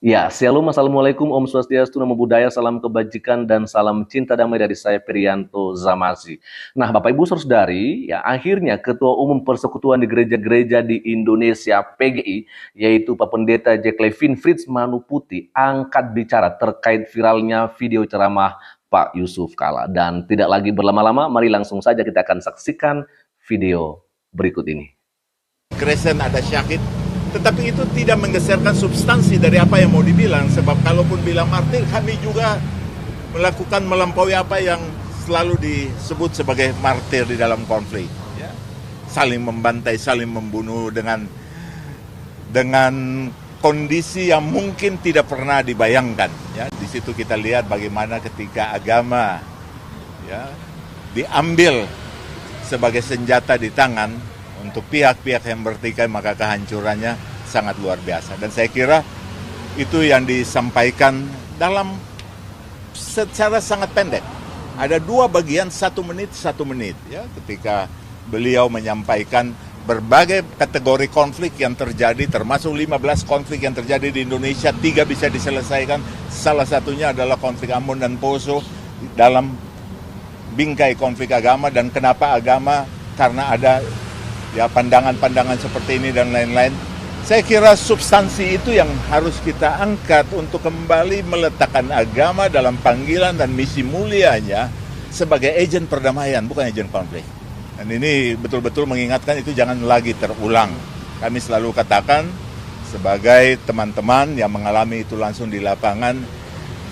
Ya, Shalom, Assalamualaikum, Om Swastiastu, Namo Buddhaya, salam kebajikan, dan salam cinta damai dari saya, Perianto Zamasi. Nah, Bapak Ibu Saudari, ya akhirnya Ketua Umum Persekutuan di Gereja-Gereja di Indonesia, PGI, yaitu Pak Pendeta Jack Levin Fritz Manuputi, angkat bicara terkait viralnya video ceramah Pak Yusuf Kala. Dan tidak lagi berlama-lama, mari langsung saja kita akan saksikan video berikut ini. Kresen ada syahid, tetapi itu tidak menggeserkan substansi dari apa yang mau dibilang. Sebab kalaupun bilang martir, kami juga melakukan melampaui apa yang selalu disebut sebagai martir di dalam konflik. Ya. Saling membantai, saling membunuh dengan kondisi yang mungkin tidak pernah dibayangkan. Ya. Di situ kita lihat bagaimana ketika agama ya, diambil sebagai senjata di tangan untuk pihak-pihak yang bertikai, maka kehancurannya sangat luar biasa. Dan saya kira itu yang disampaikan dalam secara sangat pendek. Ada dua bagian, 1 menit, 1 menit. Ya, ketika beliau menyampaikan berbagai kategori konflik yang terjadi, termasuk 15 konflik yang terjadi di Indonesia, 3 bisa diselesaikan. Salah satunya adalah konflik Ambon dan Poso dalam bingkai konflik agama, dan kenapa agama, karena ada ya pandangan-pandangan seperti ini dan lain-lain. Saya kira substansi itu yang harus kita angkat untuk kembali meletakkan agama dalam panggilan dan misi mulianya sebagai agen perdamaian, bukan agen konflik. Dan ini betul-betul mengingatkan itu jangan lagi terulang. Kami selalu katakan sebagai teman-teman yang mengalami itu langsung di lapangan,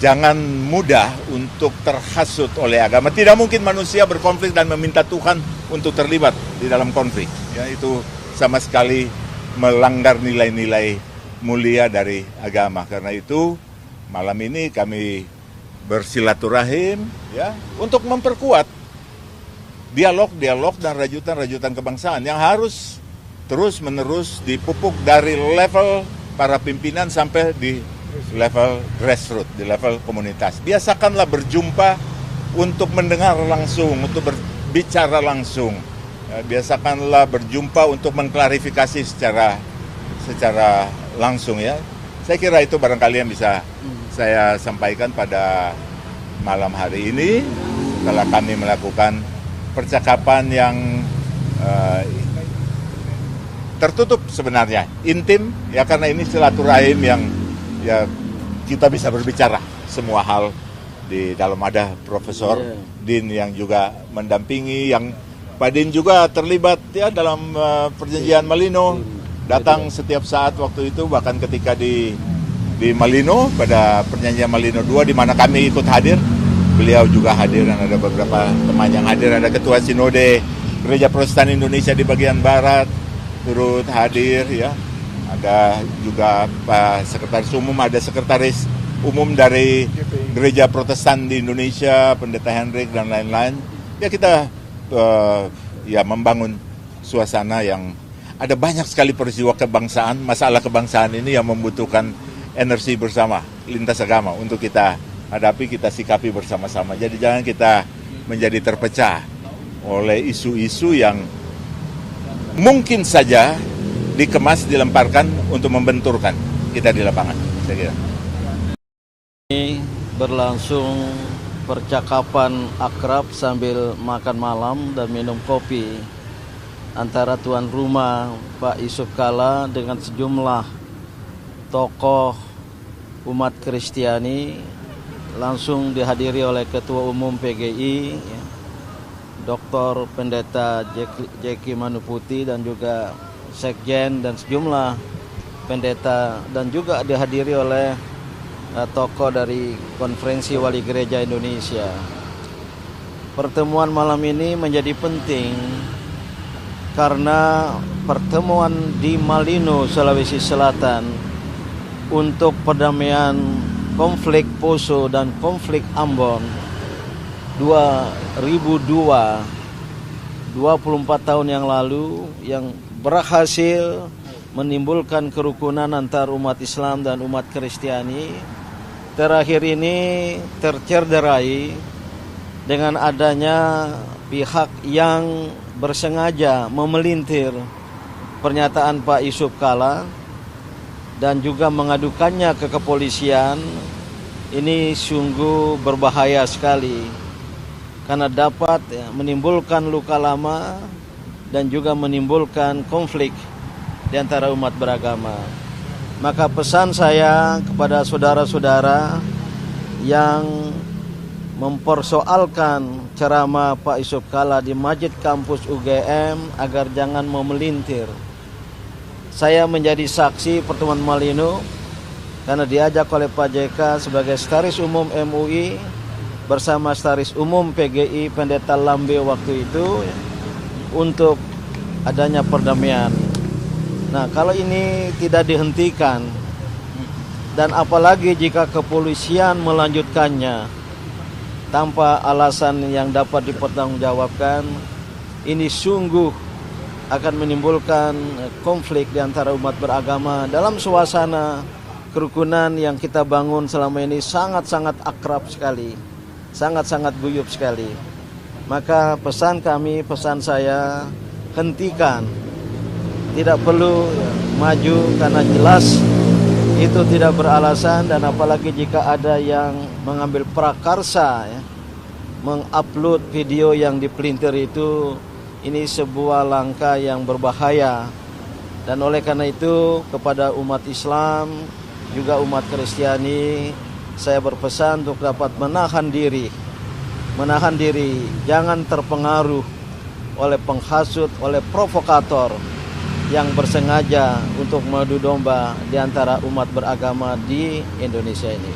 jangan mudah untuk terhasut oleh agama. Tidak mungkin manusia berkonflik dan meminta Tuhan untuk terlibat di dalam konflik. Ya, itu sama sekali melanggar nilai-nilai mulia dari agama. Karena itu malam ini kami bersilaturahim ya untuk memperkuat dialog dan rajutan-rajutan kebangsaan yang harus terus-menerus dipupuk dari level para pimpinan sampai di level grassroots, di level komunitas. Biasakanlah berjumpa untuk mendengar langsung, untuk berbicara langsung. Biasakanlah berjumpa untuk mengklarifikasi secara langsung ya. Saya kira itu barangkali yang bisa saya sampaikan pada malam hari ini setelah kami melakukan percakapan yang tertutup sebenarnya, intim ya, karena ini silaturahim yang ya kita bisa berbicara semua hal. Di dalam ada Profesor Din yang juga mendampingi, yang Pak Din juga terlibat ya dalam perjanjian Malino, datang setiap saat waktu itu, bahkan ketika di Malino pada perjanjian Malino 2 di mana kami ikut hadir, beliau juga hadir, dan ada beberapa teman yang hadir. Ada Ketua Sinode Gereja Protestan Indonesia di bagian barat turut hadir ya. Ada juga Pak Sekretaris Umum, ada Sekretaris Umum dari Gereja Protestan di Indonesia, Pendeta Hendrik dan lain-lain. Ya kita ya membangun suasana yang ada banyak sekali peristiwa kebangsaan, masalah kebangsaan ini yang membutuhkan energi bersama, lintas agama untuk kita hadapi, kita sikapi bersama-sama. Jadi jangan kita menjadi terpecah oleh isu-isu yang mungkin saja dikemas, dilemparkan untuk membenturkan kita di lapangan, saya kira. Ini berlangsung percakapan akrab sambil makan malam dan minum kopi antara tuan rumah Pak Yusuf Kala dengan sejumlah tokoh umat Kristiani, langsung dihadiri oleh Ketua Umum PGI, Dr. Pendeta Jeki Manuputi, dan juga Sekjen dan sejumlah pendeta, dan juga dihadiri oleh tokoh dari Konferensi Wali Gereja Indonesia. Pertemuan malam ini menjadi penting karena pertemuan di Malino, Sulawesi Selatan untuk perdamaian konflik Poso dan konflik Ambon 2002, 24 tahun yang lalu, yang berhasil menimbulkan kerukunan antar umat Islam dan umat Kristiani, terakhir ini tercederai dengan adanya pihak yang bersengaja memelintir pernyataan Pak Yusuf Kala dan juga mengadukannya ke kepolisian, ini sungguh berbahaya sekali karena dapat menimbulkan luka lama dan juga menimbulkan konflik di antara umat beragama. Maka pesan saya kepada saudara-saudara yang mempersoalkan ceramah Pak Yusuf Kalla di Masjid Kampus UGM agar jangan memelintir. Saya menjadi saksi pertemuan Malino karena diajak oleh Pak JK sebagai Sekretaris Umum MUI bersama Sekretaris Umum PGI Pendeta Lambe waktu itu untuk adanya perdamaian. Nah, kalau ini tidak dihentikan dan apalagi jika kepolisian melanjutkannya tanpa alasan yang dapat dipertanggungjawabkan, ini sungguh akan menimbulkan konflik di antara umat beragama dalam suasana kerukunan yang kita bangun selama ini sangat-sangat akrab sekali, sangat-sangat guyup sekali. Maka pesan kami, pesan saya, hentikan. Tidak perlu maju karena jelas itu tidak beralasan, dan apalagi jika ada yang mengambil prakarsa mengupload video yang dipelintir itu, ini sebuah langkah yang berbahaya. Dan oleh karena itu kepada umat Islam juga umat Kristiani, saya berpesan untuk dapat menahan diri, jangan terpengaruh oleh penghasut, oleh provokator yang bersengaja untuk mengadu domba di antara umat beragama di Indonesia ini.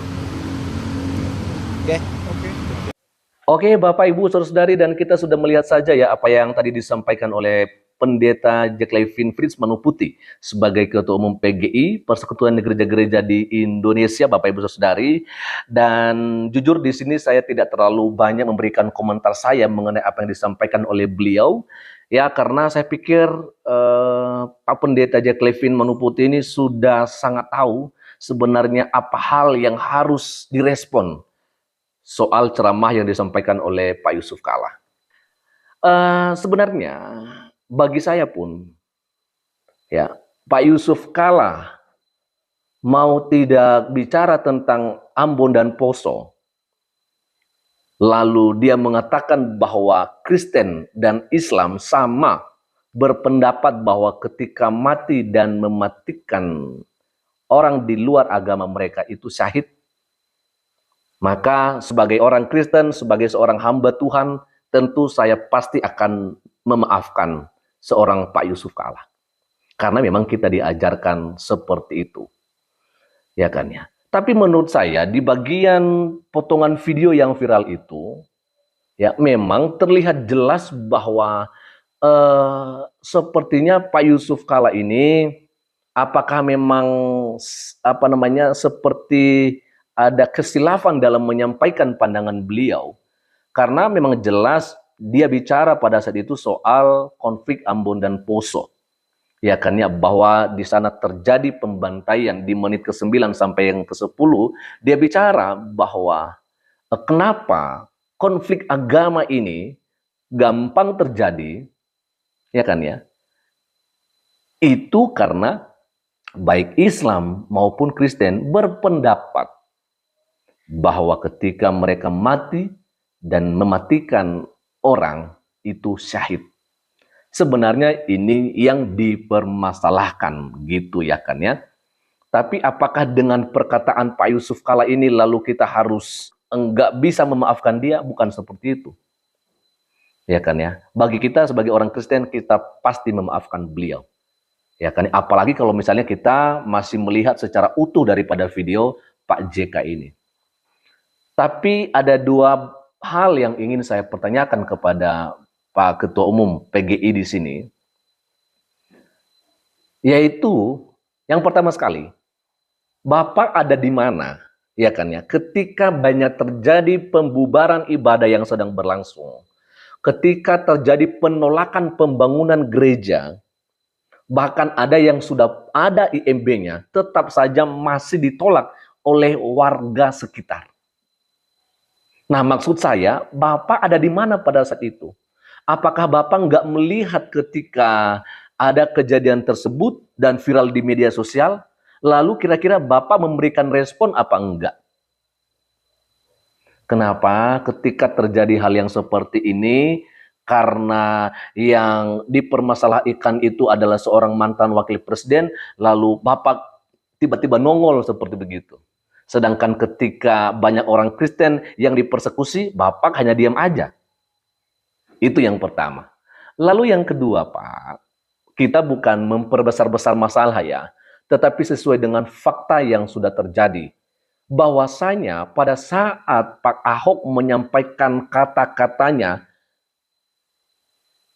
Oke, Bapak Ibu Saudara-saudari, dan kita sudah melihat saja ya apa yang tadi disampaikan oleh Pendeta Jack Levin Fritz Manuputi sebagai Ketua Umum PGI, Persekutuan Gereja-Gereja di Indonesia, Bapak Ibu Saudara-saudari. Dan jujur di sini saya tidak terlalu banyak memberikan komentar saya mengenai apa yang disampaikan oleh beliau. Ya, karena saya pikir Pak Pendeta Jack Levin Manuputi ini sudah sangat tahu sebenarnya apa hal yang harus direspon soal ceramah yang disampaikan oleh Pak Yusuf Kalla. Sebenarnya bagi saya pun, ya, Pak Yusuf Kalla mau tidak bicara tentang Ambon dan Poso, lalu dia mengatakan bahwa Kristen dan Islam sama, berpendapat bahwa ketika mati dan mematikan orang di luar agama mereka itu syahid, maka sebagai orang Kristen, sebagai seorang hamba Tuhan, tentu saya pasti akan memaafkan seorang Pak Yusuf Kalla. Karena memang kita diajarkan seperti itu. Ya kan ya. Tapi menurut saya di bagian potongan video yang viral itu, ya memang terlihat jelas bahwa sepertinya Pak Yusuf Kalla ini apakah memang seperti ada kesilafan dalam menyampaikan pandangan beliau, karena memang jelas dia bicara pada saat itu soal konflik Ambon dan Poso, ya kan ya, bahwa di sana terjadi pembantaian di menit ke-9 sampai yang ke-10. Dia bicara bahwa kenapa konflik agama ini gampang terjadi, ya kan ya, itu karena baik Islam maupun Kristen berpendapat bahwa ketika mereka mati dan mematikan orang itu syahid. Sebenarnya ini yang dipermasalahkan gitu ya kan ya. Tapi apakah dengan perkataan Pak Yusuf Kalla ini lalu kita harus enggak bisa memaafkan dia? Bukan seperti itu. Ya kan ya. Bagi kita sebagai orang Kristen, kita pasti memaafkan beliau. Ya kan, apalagi kalau misalnya kita masih melihat secara utuh daripada video Pak JK ini. Tapi ada dua hal yang ingin saya pertanyakan kepada Pak Ketua Umum PGI di sini. Yaitu, yang pertama sekali, Bapak ada di mana? Ya kan ya, ketika banyak terjadi pembubaran ibadah yang sedang berlangsung, ketika terjadi penolakan pembangunan gereja, bahkan ada yang sudah ada IMB-nya, tetap saja masih ditolak oleh warga sekitar. Nah, maksud saya, Bapak ada di mana pada saat itu? Apakah Bapak nggak melihat ketika ada kejadian tersebut dan viral di media sosial? Lalu kira-kira Bapak memberikan respon apa enggak? Kenapa ketika terjadi hal yang seperti ini, karena yang dipermasalahkan itu adalah seorang mantan wakil presiden, lalu Bapak tiba-tiba nongol seperti begitu. Sedangkan ketika banyak orang Kristen yang dipersekusi, Bapak hanya diam aja. Itu yang pertama. Lalu yang kedua, Pak, kita bukan memperbesar-besar masalah ya, tetapi sesuai dengan fakta yang sudah terjadi. Bahwasanya pada saat Pak Ahok menyampaikan kata-katanya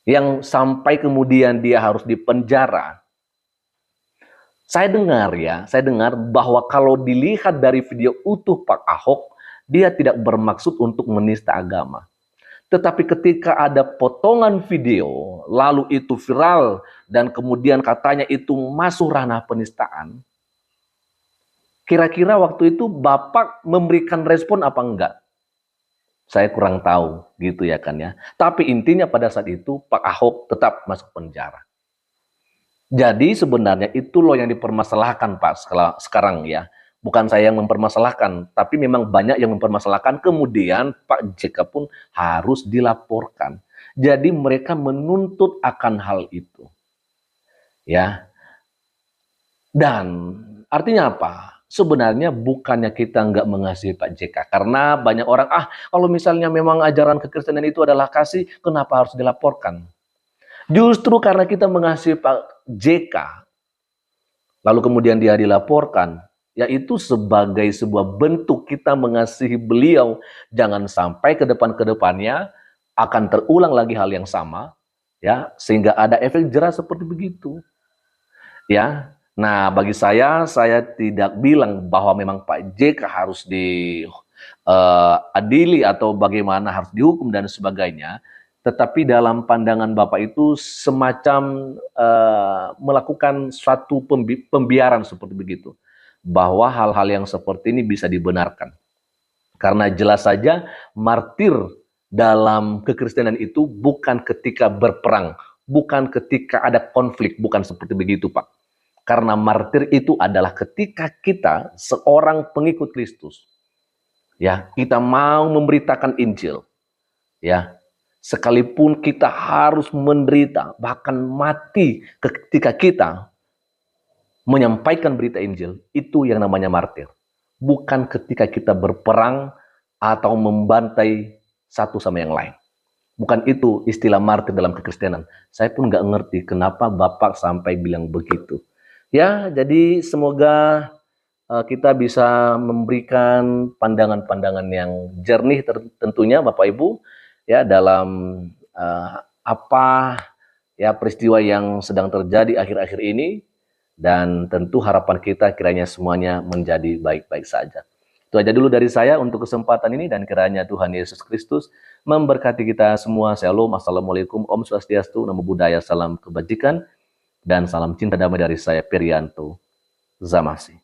yang sampai kemudian dia harus dipenjara, saya dengar bahwa kalau dilihat dari video utuh Pak Ahok, dia tidak bermaksud untuk menista agama. Tetapi ketika ada potongan video, lalu itu viral, dan kemudian katanya itu masuk ranah penistaan, kira-kira waktu itu Bapak memberikan respon apa enggak? Saya kurang tahu gitu ya kan ya. Tapi intinya pada saat itu Pak Ahok tetap masuk penjara. Jadi sebenarnya itu loh yang dipermasalahkan Pak sekarang ya. Bukan saya yang mempermasalahkan, tapi memang banyak yang mempermasalahkan. Kemudian Pak JK pun harus dilaporkan. Jadi mereka menuntut akan hal itu. Ya. Dan artinya apa? Sebenarnya bukannya kita nggak mengasihi Pak JK. Karena banyak orang, kalau misalnya memang ajaran kekristenan itu adalah kasih, kenapa harus dilaporkan? Justru karena kita mengasihi Pak JK, lalu kemudian dia dilaporkan, yaitu sebagai sebuah bentuk kita mengasihi beliau. Jangan sampai ke depannya akan terulang lagi hal yang sama, ya, sehingga ada efek jerah seperti begitu. Ya. Nah, bagi saya tidak bilang bahwa memang Pak JK harus diadili atau bagaimana harus dihukum dan sebagainya. Tetapi dalam pandangan Bapak itu semacam melakukan suatu pembiaran seperti begitu. Bahwa hal-hal yang seperti ini bisa dibenarkan. Karena jelas saja martir dalam kekristenan itu bukan ketika berperang, bukan ketika ada konflik, bukan seperti begitu Pak. Karena martir itu adalah ketika kita seorang pengikut Kristus, ya, kita mau memberitakan Injil, ya, sekalipun kita harus menderita, bahkan mati ketika kita menyampaikan berita Injil, itu yang namanya martir. Bukan ketika kita berperang atau membantai satu sama yang lain. Bukan itu istilah martir dalam kekristenan. Saya pun nggak ngerti kenapa Bapak sampai bilang begitu. Ya, jadi semoga kita bisa memberikan pandangan-pandangan yang jernih tentunya Bapak Ibu ya dalam apa ya peristiwa yang sedang terjadi akhir-akhir ini, dan tentu harapan kita kiranya semuanya menjadi baik-baik saja. Itu aja dulu dari saya untuk kesempatan ini, dan kiranya Tuhan Yesus Kristus memberkati kita semua. Shalom, assalamualaikum, Om Swastiastu, Namo Buddhaya, salam kebajikan. Dan salam cinta damai dari saya, Perianto Zamasi.